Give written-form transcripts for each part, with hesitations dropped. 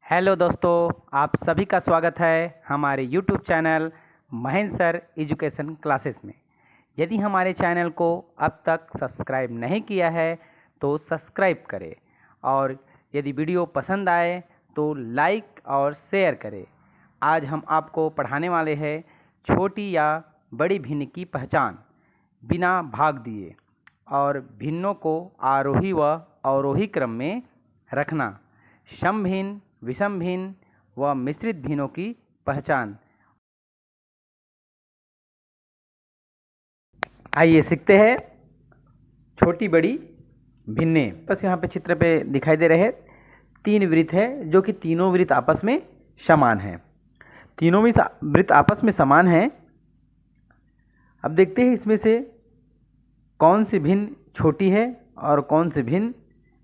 Hello दोस्तों, आप सभी का स्वागत है हमारे YouTube channel Mahendra sir education classes में। यदि हमारे चैनल को अब तक सब्सक्राइब नहीं किया है तो सब्सक्राइब करें और यदि वीडियो पसंद आए तो लाइक और शेयर करें। आज हम आपको पढ़ाने वाले हैं छोटी या बड़ी भिन्न की पहचान बिना भाग दिए और भिन्नों को आरोही व अवरोही क्रम में रखना, सम भिन्न, विषम भिन्न व मिश्रित भिन्नों की पहचान। आइए सीखते हैं छोटी बड़ी भिन्नें। बस यहाँ पे चित्र पे दिखाई दे रहे तीन वृत्त है जो कि तीनों वृत्त आपस में समान हैं। तीनों वृत्त आपस में समान हैं। अब देखते हैं इसमें से कौन सी भिन्न छोटी है और कौन सी भिन्न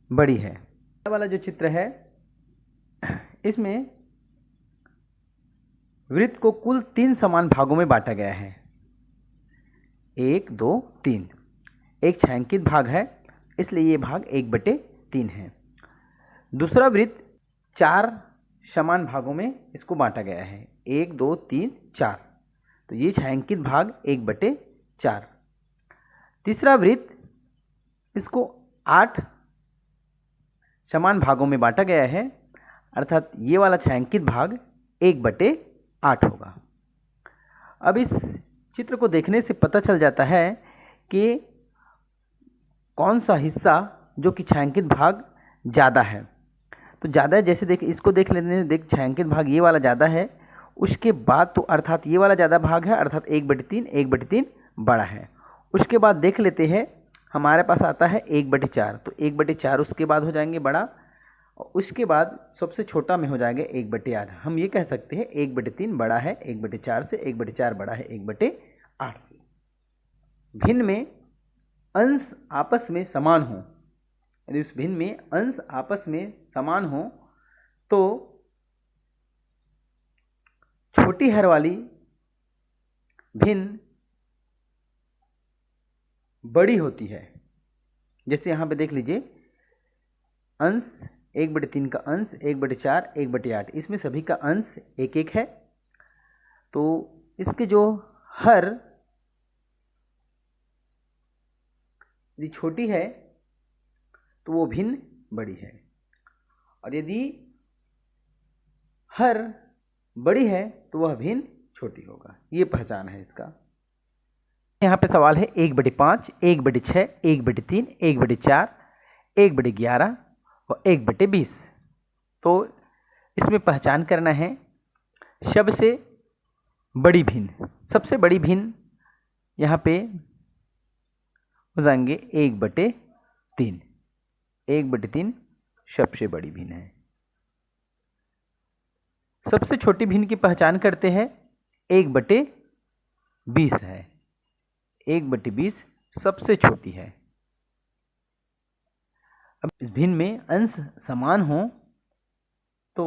बड़ी है। यह वाला जो चित्र है इसमें वृत्त को कुल 3 समान भागों में बांटा गया है। 1, 2, 3। एक छायांकित भाग है, इसलिए ये भाग 1/3 है। दूसरा वृत्त 4 समान भागों में इसको बांटा गया है। 1, 2, 3, 4। तो ये छायांकित भाग 1/4। तीसरा वृत्त इसको 8 समान भागों में बांटा गया है, अर्थात ये वाला छायांकित भाग 1/8 होगा। अब इस चित्र को देखने से पता चल जाता है कि कौन सा हिस्सा जो कि छायांकित भाग ज़्यादा है। तो ज़्यादा है, जैसे इसको देख लेते हैं। देख, छायांकित भाग ये वाला ज़्यादा है, उसके बाद तो अर्थात ये वाला ज़्यादा भाग है, अर्थात 1/3 बड़ा है। उसके बाद देख लेते हैं, हमारे पास आता है 1/4। तो 1/4 उसके बाद हो जाएंगे बड़ा, और उसके बाद सबसे छोटा में हो जाएगा 1/8। हम ये कह सकते हैं 1/3 बड़ा है 1/4 से, 1/4 बड़ा है 1/8 से। भिन्न में अंश आपस में समान हो, यदि उस भिन्न में अंश आपस में समान हो तो छोटी हर वाली भिन्न बड़ी होती है। जैसे यहाँ पे देख लीजिए, अंश 1/3 का अंश 1/4, 1/8, इसमें सभी का अंश 1-1 है। तो इसके जो हर यदि छोटी है तो वो भिन्न बड़ी है, और यदि हर बड़ी है तो वह भिन्न छोटी होगा। ये पहचान है इसका। यहाँ पे सवाल है 1/5, 1/6, 1/3, 1/4, 1/11 और 1/20। तो इसमें पहचान करना है सबसे बड़ी भिन्न। सबसे बड़ी भिन्न यहाँ पे हो जाएंगे 1/3। 1/3 सबसे बड़ी भिन्न है। सबसे छोटी भिन्न की पहचान करते हैं 1/20 है। 1/20 सबसे छोटी है। अब इस भिन्न में अंश समान हो तो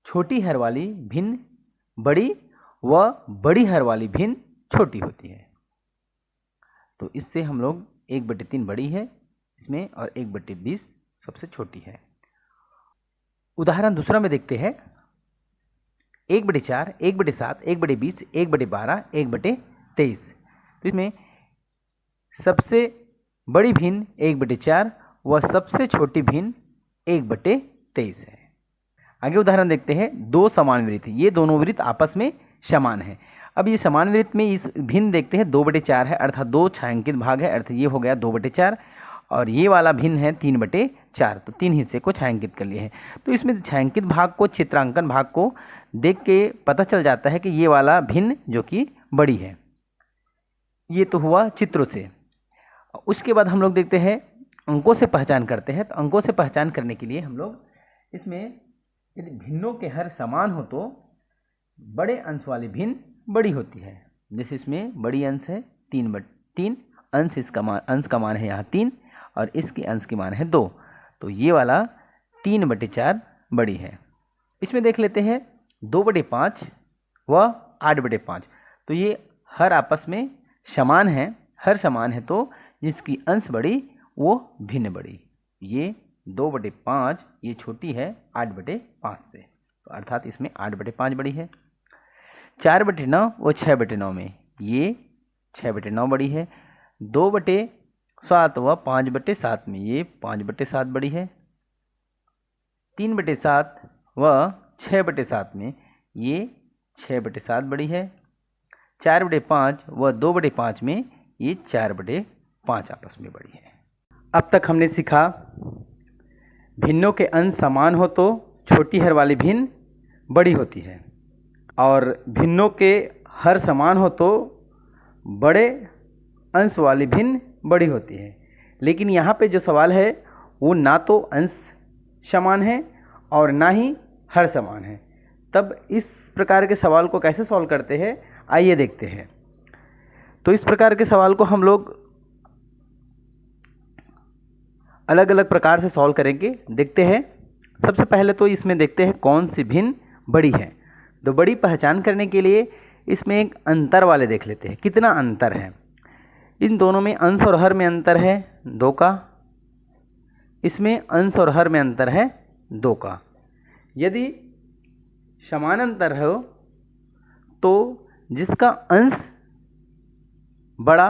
छोटी हर वाली भिन्न बड़ी व बड़ी हर वाली भिन्न छोटी होती है। तो इससे हम लोग 1/3 बड़ी है इसमें और 1/20 सबसे छोटी है। उदाहरण दूसरा में देखते हैं 1/4, 1/7, 1/20, 1/12, 1/23। तो इसमें सबसे बड़ी भिन्न 1/4 व सबसे छोटी भिन्न 1/23 है। आगे उदाहरण देखते हैं, 2 समान वृत्त। ये दोनों वृत्त आपस में समान है। अब ये समान वृत्त में इस भिन्न देखते हैं 2/4 है, अर्थात 2 छायांकित भाग है, अर्थात ये हो गया 2/4, और ये वाला भिन्न है 3/4। तो 3 हिस्से को छायांकित कर लिए हैं। तो इसमें छायांकित भाग को, चित्रांकन भाग को देख के पता चल जाता है कि ये वाला भिन्न जो कि बड़ी है। ये तो हुआ चित्रों से। उसके बाद हम लोग देखते हैं अंकों से पहचान करते हैं। तो अंकों से पहचान करने के लिए हम लोग इसमें यदि भिन्नों के हर समान हो तो बड़े अंश वाली भिन्न बड़ी होती है। जैसे इसमें बड़ी अंश है 3/3, अंश अंश का मान है यहाँ 3 और इसकी अंश की मान है 2। तो ये वाला 3/4 बड़ी है। इसमें देख लेते हैं 2/5 व 8/5। तो ये हर आपस में समान है, हर समान है, तो जिसकी अंश बड़ी वो भिन्न बड़ी। ये 2/5 ये छोटी है 8/5 से, तो अर्थात इसमें 8/5 बड़ी है। 4/9 वो 6/9 में, ये 6/9 बड़ी है। 2/7 वह 5/7 में, ये 5/7 बड़ी है। 3/7 वह 6/7 में, ये 6/7 बड़ी है। 4/5 वह 2/5 में, ये 4/5 आपस में बड़ी है। अब तक हमने सीखा भिन्नों के अंश समान हो तो छोटी हर वाली भिन्न बड़ी होती है, और भिन्नों के हर समान हो तो बड़े अंश वाली भिन्न बड़ी होती है। लेकिन यहाँ पे जो सवाल है वो ना तो अंश समान है और ना ही हर समान है। तब इस प्रकार के सवाल को कैसे सॉल्व करते हैं, आइए देखते हैं। तो इस प्रकार के सवाल को हम लोग अलग अलग प्रकार से सॉल्व करेंगे, देखते हैं। सबसे पहले तो इसमें देखते हैं कौन सी भिन्न बड़ी है। तो बड़ी पहचान करने के लिए इसमें एक अंतर वाले देख लेते हैं, कितना अंतर है। इन दोनों में अंश और हर में अंतर है 2 का, इसमें अंश और हर में अंतर है 2 का। यदि समान अंतर हो तो जिसका अंश बड़ा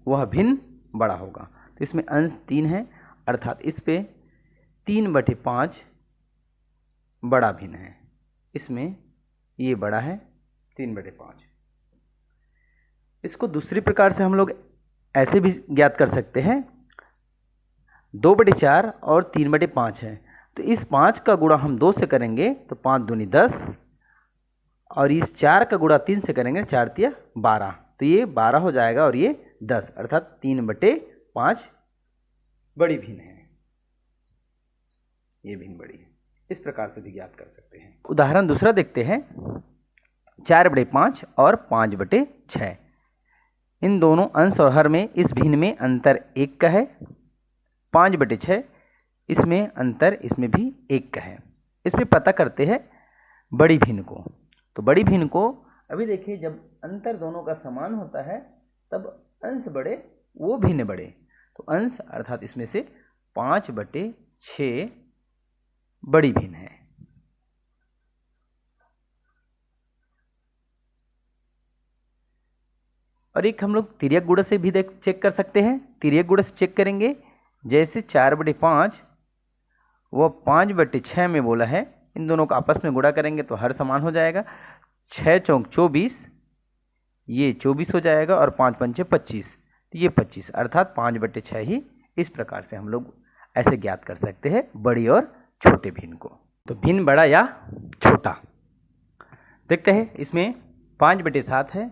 वह भिन्न बड़ा होगा। तो इसमें अंश 3 है, अर्थात इस पे 3/5 बड़ा भिन्न है, इसमें ये बड़ा है 3/5। इसको दूसरी प्रकार से हम लोग ऐसे भी ज्ञात कर सकते हैं, 2/4 और 3/5 है, तो इस 5 का गुणा हम 2 से करेंगे तो 5 दूनी 10, और इस 4 का गुणा 3 से करेंगे 4 तिया 12, तो ये 12 हो जाएगा और ये 10, अर्थात 3/5 बड़ी भिन्न है, ये भिन्न बड़ी है। इस प्रकार से भी ज्ञात कर सकते हैं। उदाहरण दूसरा देखते हैं, 4/5 और 5/6। इन दोनों अंश और हर में इस भिन्न में अंतर 1 का है। 5/6 इसमें अंतर इसमें भी 1 का है। इसमें पता करते हैं बड़ी भिन्न को। तो बड़ी भिन्न को अभी देखिए, जब अंतर दोनों का समान होता है तब अंश बड़े वो भिन्न बड़े। तो अंश अर्थात इसमें से 5/6 बड़ी भिन्न है। और एक हम लोग तिर्यक गुणा से भी चेक कर सकते हैं। तिर्यक गुणा से चेक करेंगे, जैसे 4/5 वो 5/6 में बोला है, इन दोनों को आपस में गुणा करेंगे तो हर समान हो जाएगा। 6 चौक 24, ये 24 हो जाएगा, और 5 पंचे 25, तो ये 25, अर्थात 5/6 ही। इस प्रकार से हम लोग ऐसे ज्ञात कर सकते हैं बड़ी और छोटे भिन्न को। तो भिन्न बड़ा या छोटा देखते हैं। इसमें 5/7 है,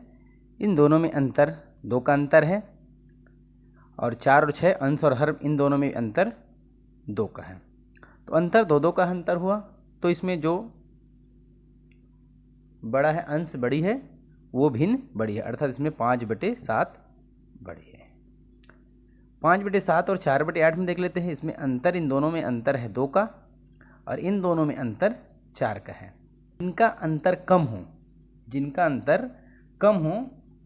इन दोनों में अंतर 2 का अंतर है, और 4 और 6 अंश और हर इन दोनों में अंतर 2 का है। तो अंतर 2 का अंतर हुआ, तो इसमें जो बड़ा है, अंश बड़ी है, वो भिन्न बड़ी है, अर्थात इसमें 5/7 बड़ी है। 5/7 और 4/8 में देख लेते हैं। इसमें अंतर, इन दोनों में अंतर है 2 का, और इन दोनों में अंतर 4 का है। जिनका अंतर कम हो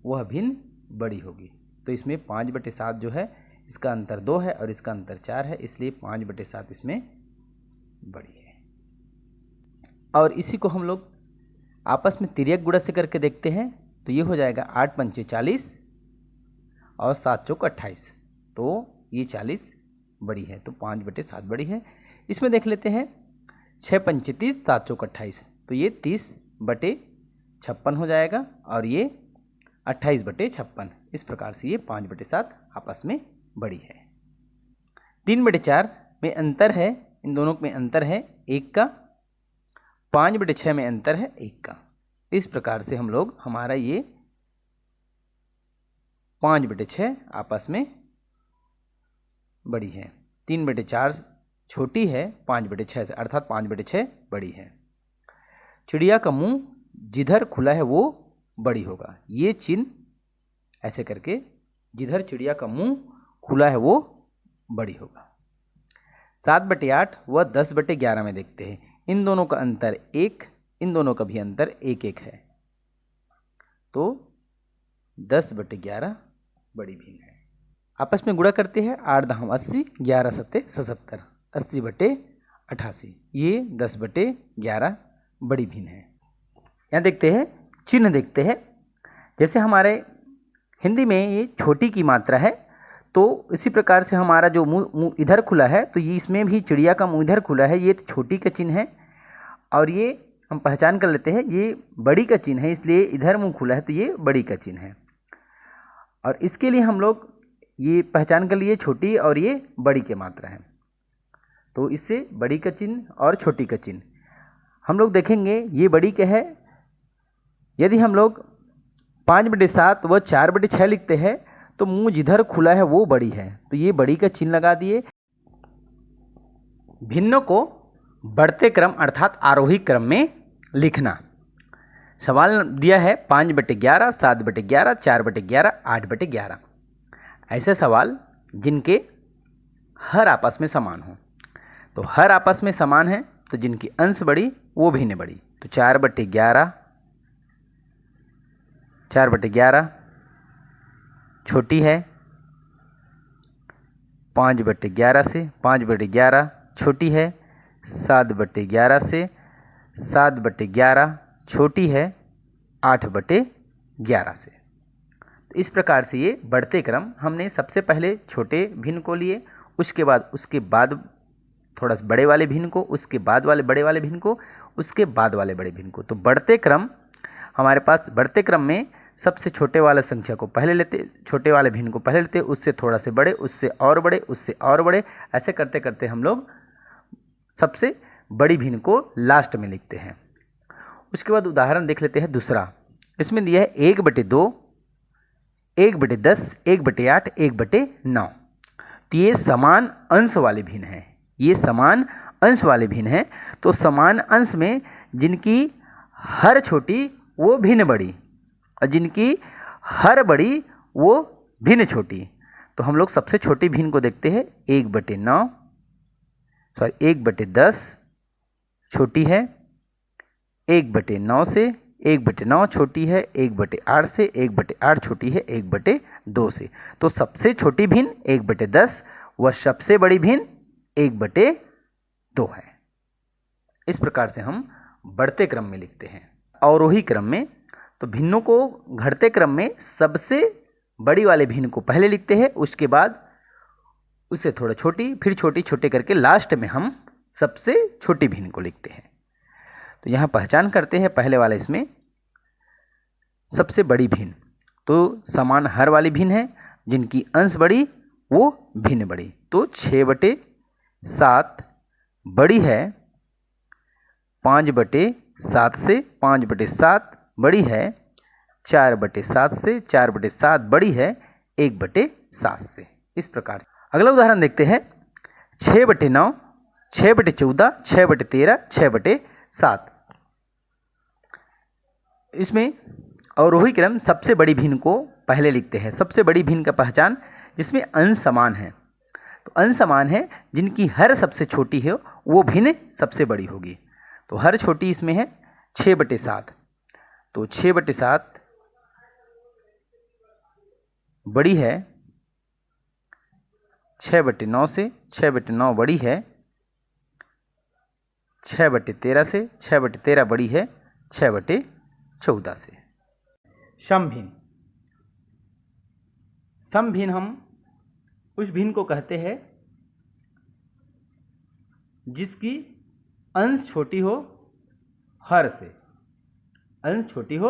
वह भिन्न बड़ी होगी। तो इसमें 5/7 जो है, इसका अंतर 2 है और इसका अंतर 4 है, इसलिए 5/7 इसमें बड़ी है। और इसी को हम लोग आपस में तिर्यक गुणा से करके देखते हैं, तो ये हो जाएगा 8 पंचे 40 और 7 चौक 28, तो ये 40 बड़ी है, तो 5/7 बड़ी है। इसमें देख लेते हैं 6 पंचे 30, 7 चौक 28, तो ये 30/56 हो जाएगा, और ये 28/56। इस प्रकार से ये 5/7 आपस में बड़ी है। 3/4 में अंतर है, इन दोनों में अंतर है 1 का। 5/6 में अंतर है 1 का। इस प्रकार से हम लोग, हमारा ये 5/6 आपस में बड़ी है। 3/4 छोटी है 5/6 से, अर्थात 5/6 बड़ी है। चिड़िया का मुंह जिधर खुला है वो बड़ी होगा। ये चिन्ह ऐसे करके, जिधर चिड़िया का मुंह खुला है वो बड़ी होगा। 7/8 व 10/11 में देखते हैं। इन दोनों का अंतर 1, इन दोनों का भी अंतर 1 है, तो 10/11 बड़ी भिन्न है। आपस में गुणा करते हैं, 8 दाम 80, 11 सत्ते 77, 80/88। ये 10/11 बड़ी भिन्न है। यहाँ देखते हैं, चिन्ह देखते हैं। जैसे हमारे हिंदी में ये छोटी की मात्रा है, तो इसी प्रकार से हमारा जो मुंह इधर खुला है, तो ये इसमें भी चिड़िया का मुंह इधर खुला है, ये तो छोटी का चिन्ह है। और ये हम पहचान कर लेते हैं, ये बड़ी का चिन्ह है, इसलिए इधर मुंह खुला है तो ये बड़ी का चिन्ह है। और इसके लिए हम लोग ये पहचान कर लिए छोटी और ये बड़ी की मात्रा है, तो इससे बड़ी का चिन्ह और छोटी का चिन्ह हम लोग देखेंगे। ये बड़ी का है, यदि हम लोग 5/7 व 4/6 लिखते हैं तो मुंह जिधर खुला है वो बड़ी है, तो ये बड़ी का चिन्ह लगा दिए। भिन्नों को बढ़ते क्रम अर्थात आरोही क्रम में लिखना। सवाल दिया है 5/11, 7/11, 4/11, 8/11। ऐसे सवाल जिनके हर आपस में समान हो। तो हर आपस में समान है तो जिनकी अंश बड़ी वो भिन्न बड़ी। तो 4/11, 4/11 छोटी है 5/11 से, 5/11 छोटी है 7/11 से, 7/11 छोटी है 8/11 से। तो इस प्रकार से ये बढ़ते क्रम हमने सबसे पहले छोटे भिन्न को लिए, उसके बाद थोड़ा बड़े वाले भिन्न को, उसके बाद वाले बड़े वाले भिन्न को, उसके बाद वाले बड़े भिन्न को। तो बढ़ते क्रम हमारे पास, बढ़ते क्रम में सबसे छोटे वाले संख्या को पहले लेते, छोटे वाले भिन्न को पहले लेते, उससे थोड़ा से बड़े, उससे और बड़े, उससे और बड़े, ऐसे करते करते हम लोग सबसे बड़ी भिन्न को लास्ट में लिखते हैं। उसके बाद उदाहरण देख लेते हैं दूसरा। इसमें दिया है 1/2, 1/10, 1/8, 1/9। तो ये समान अंश वाले भिन्न हैं, ये समान अंश वाले भिन्न हैं। तो समान अंश में जिनकी हर छोटी वो भिन्न बड़ी और जिनकी हर बड़ी वो भिन्न छोटी। तो हम लोग सबसे छोटी भिन्न को देखते हैं 1/10 छोटी है 1/9 से, 1/9 छोटी है 1/8 से, 1/8 छोटी है 1/2 से। तो सबसे छोटी भिन्न 1/10 व सबसे बड़ी भिन्न 1/2 है। इस प्रकार से हम बढ़ते क्रम में लिखते हैं। अवरोही क्रम में तो भिन्नों को घटते क्रम में सबसे बड़ी वाले भिन्न को पहले लिखते हैं, उसके बाद उससे थोड़ा छोटी, फिर छोटी, छोटे करके लास्ट में हम सबसे छोटी भिन्न को लिखते हैं। तो यहाँ पहचान करते हैं पहले वाला, इसमें सबसे बड़ी भिन्न तो समान हर वाली भिन्न है, जिनकी अंश बड़ी वो भिन्न बड़ी। तो 6/7 बड़ी है 5/7 से, 5/7 बड़ी है 4/7 से, 4/7 बड़ी है 1/7 से। इस प्रकार से अगला उदाहरण देखते हैं 6/9, 6/14, 6/13, 6/7। इसमें अवरोही क्रम सबसे बड़ी भिन्न को पहले लिखते हैं। सबसे बड़ी भिन्न का पहचान जिसमें अंश समान है। तो अंश समान है जिनकी हर सबसे छोटी है वो भिन्न सबसे बड़ी होगी। तो हर छोटी इसमें है 6/7। तो 6/7 बड़ी है 6/9 से, 6/9 बड़ी है 6/13 से, 6/13 बड़ी है 6/14 से। समभिन्न। समभिन्न हम उस भिन्न को कहते हैं जिसकी अंश छोटी हो हर से, अंश छोटी हो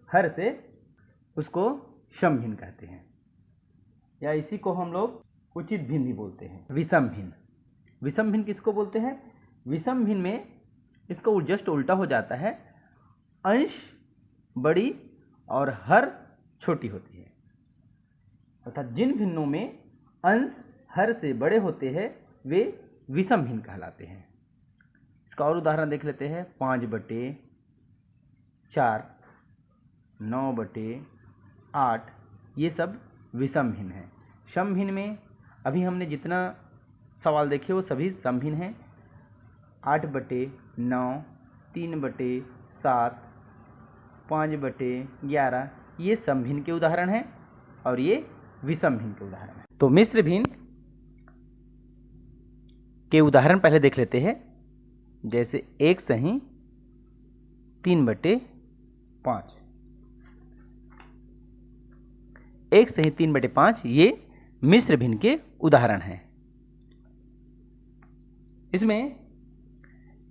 हर से, उसको समभिन्न कहते हैं, या इसी को हम लोग उचित भिन्न भी बोलते हैं। विषम भिन्न। विषम भिन्न किसको बोलते हैं? विषम भिन्न में इसका जस्ट उल्टा हो जाता है, अंश बड़ी और हर छोटी होती है। अर्थात जिन भिन्नों में अंश हर से बड़े होते हैं वे विषम भिन्न कहलाते हैं। इसका और उदाहरण देख लेते हैं 5/4, 9/8, ये सब विषम भिन्न है। सम भिन्न में अभी हमने जितना सवाल देखे वो सभी सम भिन्न हैं। 8/9, 3/7, 5/11 ये सम भिन्न के उदाहरण हैं और ये विषम भिन्न के उदाहरण हैं। तो मिश्र भिन्न के उदाहरण पहले देख लेते हैं। जैसे 1/3/5, 1/3/5 ये मिश्र भिन्न के उदाहरण हैं। इसमें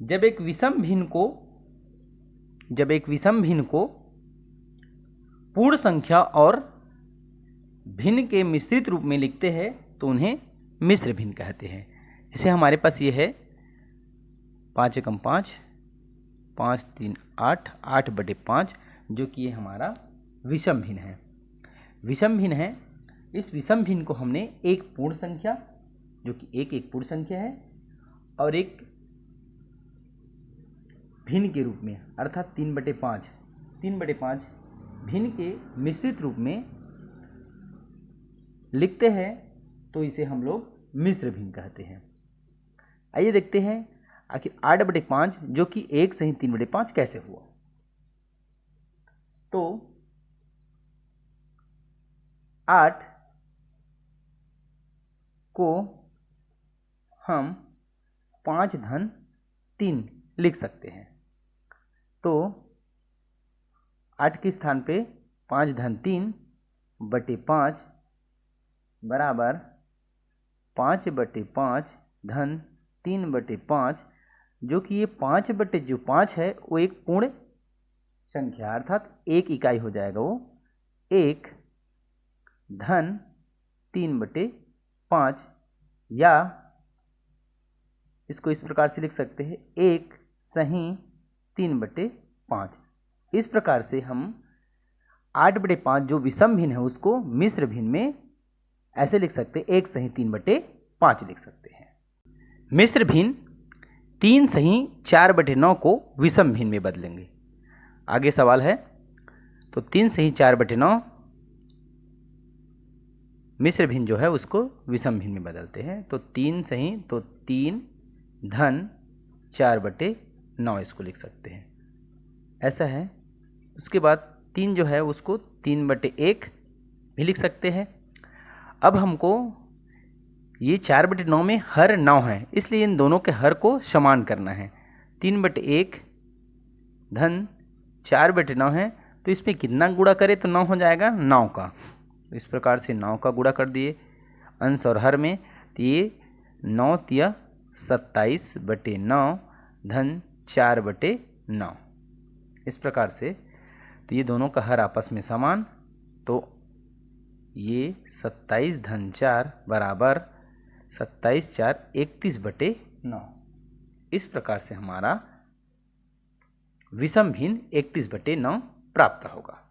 जब एक विषम भिन्न को पूर्ण संख्या और भिन्न के मिश्रित रूप में लिखते हैं तो उन्हें मिश्र भिन्न कहते हैं। जैसे हमारे पास ये है 5 एकम 5, 5 3 8, 8/5, जो कि ये हमारा विषम भिन्न है। विषम भिन्न है। इस विषम भिन्न को हमने एक पूर्ण संख्या, जो कि एक पूर्ण संख्या है, और एक भिन्न के रूप में अर्थात 3/5 भिन्न के मिश्रित रूप में लिखते हैं तो इसे हम लोग मिश्र भिन्न कहते हैं। आइए देखते हैं आखिर 8/5 जो कि 1/3/5 कैसे हुआ। तो 8 को हम 5-3 लिख सकते हैं। तो 8 के स्थान पे 5-3/5 बराबर 5/5-3/5, जो कि ये 5/5 है वो एक पूर्ण संख्या अर्थात 1 इकाई हो जाएगा। वो 1/3/5, या इसको इस प्रकार से लिख सकते हैं 1/3/5। इस प्रकार से हम 8/5 जो विषम भिन्न है उसको मिश्र भिन्न में ऐसे लिख सकते हैं, 1/3/5 लिख सकते हैं। मिश्र भिन्न 3/4/9 को विषम भिन्न में बदलेंगे। आगे सवाल है, तो 3/4/9 मिश्र भिन्न जो है उसको विषम भिन्न में बदलते हैं। तो 3/4/9 इसको लिख सकते हैं, ऐसा है। उसके बाद 3 जो है उसको 3/1 भी लिख सकते हैं। अब हमको ये 4/9 में हर 9 है, इसलिए इन दोनों के हर को समान करना है। 3/1 धन 4/9 है, तो इसमें कितना गुणा करें तो 9 हो जाएगा 9 का। इस प्रकार से 9 का गुणा कर दिए अंश और हर में, तो ये 9 तिया 27/9 धन 4/9। इस प्रकार से तो ये दोनों का हर आपस में समान, तो ये 27 धन 4 बराबर 27 4 31/9। इस प्रकार से हमारा विषम भिन्न 31/9 प्राप्त होगा।